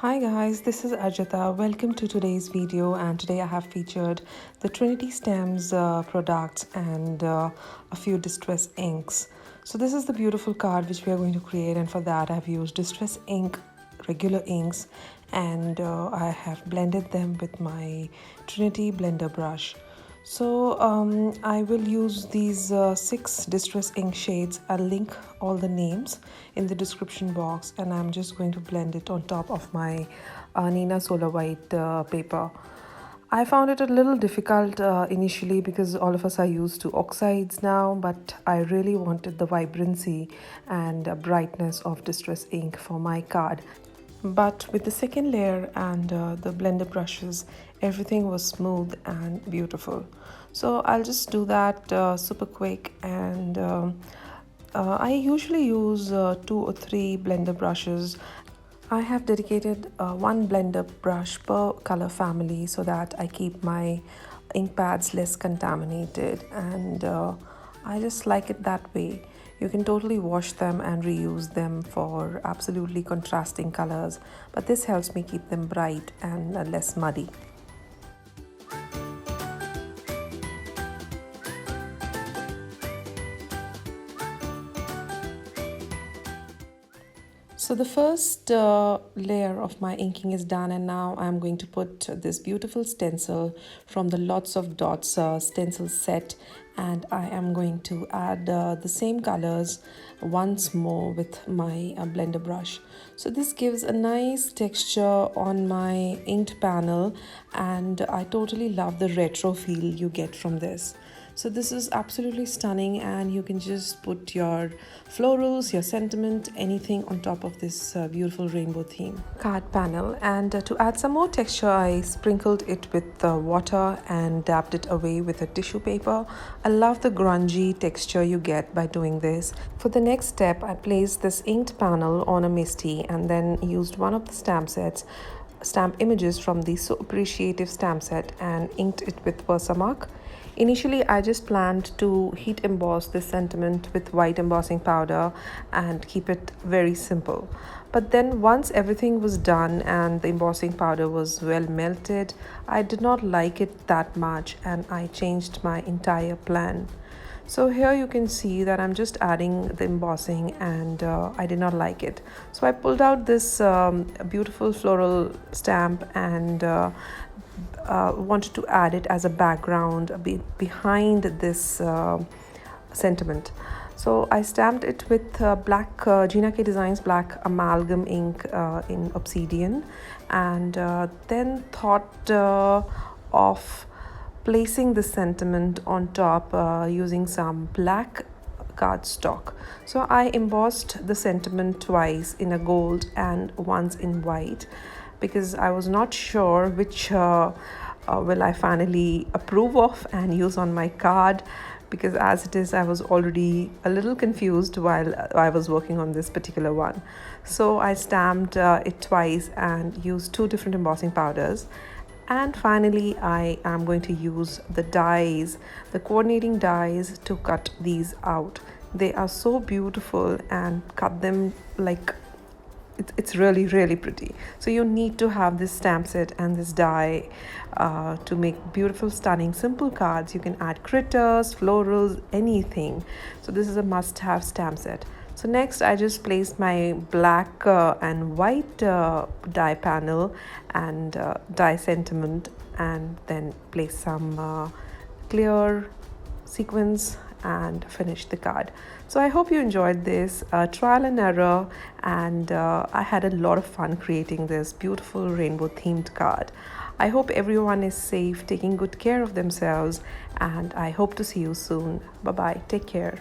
Hi guys, this is Ajita. Welcome to today's video, and today I have featured the Trinity Stems products and a few distress inks. So this is the beautiful card which we are going to create, and for that I have used distress ink, regular inks, and I have blended them with my Trinity blender brush. So I will use these 6 distress ink shades. I'll link all the names in the description box, and I'm just going to blend it on top of my Nina Solar White paper. I found it a little difficult initially because all of us are used to oxides now, but I really wanted the vibrancy and brightness of distress ink for my card. But with the second layer and the blender brushes, everything was smooth and beautiful. So I'll just do that super quick, and I usually use 2 or 3 blender brushes. I have dedicated one blender brush per color family so that I keep my ink pads less contaminated, and I just like it that way. You can totally wash them and reuse them for absolutely contrasting colors, but this helps me keep them bright and less muddy. So the first layer of my inking is done, and now I'm going to put this beautiful stencil from the Lots of Dots stencil set, and I am going to add the same colors once more with my blender brush. So this gives a nice texture on my inked panel, and I totally love the retro feel you get from this. So this is absolutely stunning, and you can just put your florals, your sentiment, anything on top of this beautiful rainbow theme card panel. And to add some more texture, I sprinkled it with water and dabbed it away with a tissue paper. I love the grungy texture you get by doing this. For the next step, I placed this inked panel on a misty and then used one of the stamp images from the So Appreciative Stamp Set and inked it with Versamark. Initially, I just planned to heat emboss this sentiment with white embossing powder and keep it very simple. But then once everything was done and the embossing powder was well melted, I did not like it that much, and I changed my entire plan. So here you can see that I'm just adding the embossing, and I did not like it. So I pulled out this beautiful floral stamp and wanted to add it as a background behind this sentiment. So I stamped it with black Gina Designs black amalgam ink in obsidian, and then thought of placing the sentiment on top using some black cardstock. So I embossed the sentiment twice in a gold and once in white, because I was not sure which will I finally approve of and use on my card, because as it is I was already a little confused while I was working on this particular one. So I stamped it twice and used 2 different embossing powders. And finally, I am going to use the dies, the coordinating dies, to cut these out. They are so beautiful, and cut them like it's really pretty. So you need to have this stamp set and this die to make beautiful, stunning, simple cards. You can add critters, florals, anything. So this is a must-have stamp set. So next I just placed my black and white die panel and die sentiment, and then place some clear sequins and finish the card. So I hope you enjoyed this trial and error, and I had a lot of fun creating this beautiful rainbow themed card. I hope everyone is safe, taking good care of themselves, and I hope to see you soon. Bye bye, take care.